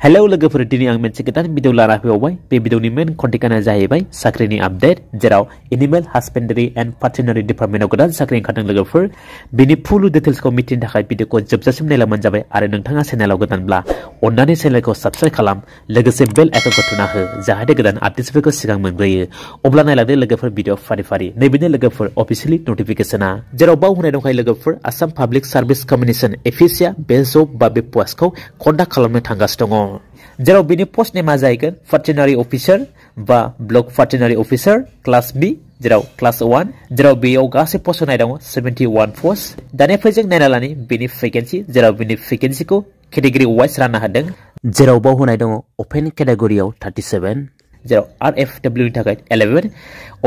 hello लोगोफोर दिनै आं मोनसे गोदान भिडिअ लाना फैबाय बे भिडिअनि मेन कन्टेन्टआनो जाहैबाय साख्रिनि आपडेट जेराव एनिमेल हासबेन्डारि एन्ड भेटेरिनारि डिपार्टमेन्टआव गोदान साख्रि ओंखारदों लोगोफोर बेनि फुल डिटेल्सखौ मिथिनो थाखाय भिडिअखौ जोबजासिम नायलांबानो जाबाय आरो नोंथाङा चेनेलाव गोदानब्ला अन्नानै चेनेलखौ साबस्क्राइब खालाम लोगोसे बेल आइकनखौ थुना हो जाहाथे गोदान आपडेट्सफोरखौ सिगां मोनग्रोयो अब्ला नायलांदो लोगोफोर भिडिअ फारि फारि नैबेनो लोगोफोर अफिसियेलि नटिफिकेशना जेराव बाव होनाय दंखायो लोगोफोर आसाम पाब्लिक सार्भिस कमिसन एफिसिया बे जब बा बे पस्टखौ कन्डाक्ट खालामनो थांगासिनो दङ जेराव बेनि पोस्ट नेमा जाहैगोन भेटेरिनारि अफिसार बा ब्लक भेटेरिनारि अफिसार क्लास बी जेराव क्लास 1 जेराव बेयाव गासै पोस्ट होनाय दङ 71 पोस्ट दानिया फैजों नायना लानि बेनि भेकेन्सि जेराव बेनि भेकेन्सिखौ केटेगरि वाइज राननो हादों जेराव बाव होनाय दङ ओपन केटेगरियाव 37 जेराव आरएफडब्लिउ नि थाखाय 11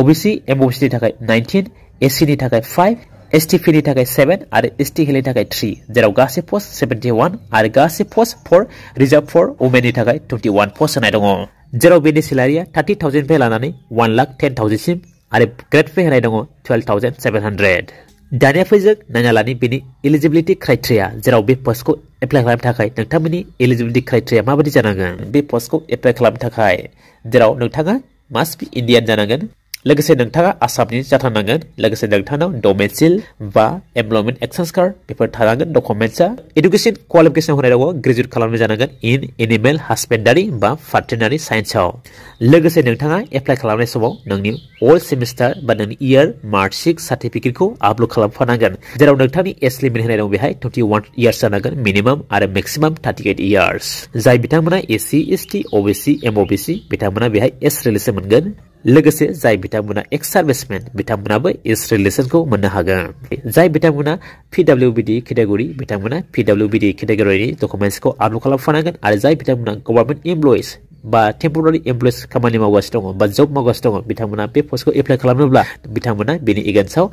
ओबीसी एमओबीसी नि थाखाय 19 एससी नि थाखाय 5 एसटीपी नि थाखाय 7 आरो एसटी हिल नि थाखाय 3 जेराव गासै पोस्ट 71 आरो गासै post for reserve for women नि थाखाय 21 पोस्ट होनाय दङ जेराव बेनि सेलारिया 30,000 निफ्राय लानानै 1,10,000 सिम आरो ग्रेड पे होनाय दङ 12,700 दानिया फैजों नायना लानि बेनि एलिजिबिलिटि क्राइटेरिया जेराव बे पोस्टखौ एप्लाइ खालामनो थाखाय नोंथांमोननि एलिजिबिलिटि क्राइटेरिया माबायदि जानांगोन बे पोस्टखौ एप्लाइ खालामनो थाखाय जेराव नोंथाङा मास्ट बि इन्डियान जानांगोन लोगोसे नोंथाङा आसामनि जाथारनांगोन लोगोसे नोंथांनाव डोमेसिल बा एमप्लयमेन्ट एक्सचेन्ज कार्ड बेफोर थानांगोन डकुमेन्ट्सआ एडुकेशन क्वालिफिकेशन होनाय दङ ग्रेजुवेट खालामनाय जानांगोन इन एनिमेल हासबेन्डारि बा भेटेरिनारि साइन्सआव लोगोसे नोंथाङा एप्लाइ खालामनाय समाव नोंनि अल सेमिस्टार बा नोंनि इयार मार्कशीट सार्टिफिकेटखौ आपल'ड खालामफानांगोन जेराव नोंथांनि एज लिमिट होनाय दं बेहाय 21 इयार्स जानांगोन मिनिमाम आरो मेक्सिमाम 38 इयार्स जाय बिथांमोना एससी एसटी ओबीसी एमओबीसी बिथांमोना बेहाय एस रिलेसन मोनगोन लोगोसे जाय बिथांमोना एक्स सार्भिसमेन बिथांमोनाबो एस रिलेसनखौ मोननो हागोन जाय बिथांमोना पिडब्लिउबिडि केटेगरि बिथांमोना पिडब्लिउबिडि केटेगरिनि डकुमेन्ट्सखौ आपल'ड खालामफानांगोन आरो जाय बिथांमोना गभर्नमेन्ट एमप्लयिज बा टेम्परारि एमप्लयिज खामानि मावगासिनो दङ बा जब मावगासिनो दङ बिथांमोना बे पोस्टखौ एप्लाइ खालामनोब्ला बिथांमोना बेनि एगेन्स्टआव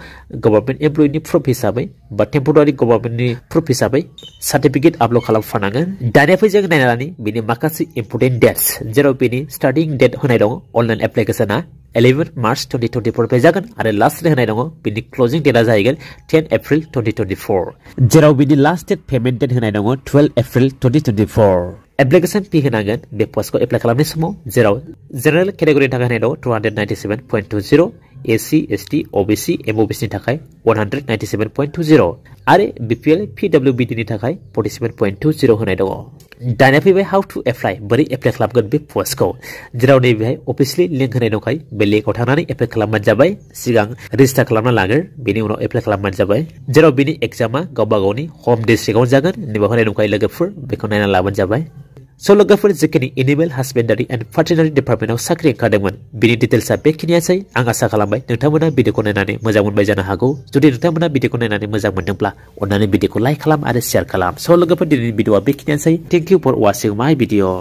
गभर्नमेन्ट एमप्लयिनि प्रुफ हिसाबै बा टेम्परारि गभर्नमेन्टनि प्रुफ हिसाबै सार्टिफिकेट आपल'ड खालामफानांगोन दानिया फैजों नायना लानि बेनि माखासे इम्परटेन्ट डेट्स जेराव बेनि स्टार्टिं डेट होनाय दङ अनलाइन एप्लिकेशना 11 मार्च 2024 पे जागोन आरो लास्ट डेट होनाय दङ बेनि क्लोजिं डेटआ जाहैगोन 10 एप्रिल 2024 जेराव बेनि लास्ट डेट पेमेन्ट डेट होनाय दङ 12 एप्रिल 2024 एप्लिकेशन फी होनांगोन बे पोस्टखौ एप्लाइ खालामनाय समाव जेराव जेनेरेल केटेगरिनि थाखाय होनाय दङ 297.20 एससी एसटी ओबीसी एमओबीसी नि थाखाय 197.20 आरो बीपीएल पीडब्लिउबीडी नि थाखाय 47.20 होनाय दङ दानिया फैबाय हाउ टु एप्लाइ बोरै एप्लाइ खालामगोन बे पोस्टखौ जेराव नैबेहाय अफिसियेलि लिंक होनाय दंखायो बे लिंकआव थांनानै एप्लाइ खालामबानो जाबाय सिगां रेजिस्टार खालामना लागोन बेनि उनाव एप्लाइ खालामबानो जाबाय जेराव बेनि एग्जामा गावबा गावनि होम डिस्ट्रिक्टआव जागोन नैबेयाव होनाय दंखायो लोगोफोर बेखौ नायना लाबानो जाबाय स' लोगोफोर जिखिनि एनिमेल हासबेन्डारि एन्ड भेटेरिनारि डिपार्टमेन्टआव साख्रि ओंखारदोंमोन बिनि डिटेल्सआ बेखिनियासै आं आसा खालामबाय नोंथांमोना भिडिअखौ नायनानै मोजां मोनबाय जानो हागौ जुदि नोंथांमोना भिडिअखौ नायनानै मोजां मोनदोंब्ला अन्नानै भिडिअखौ लाइक खालाम आरो शेयार खालाम स' लोगोफोर दिनैनि भिडिअआ बेखिनियासै thank you for वाचिं my video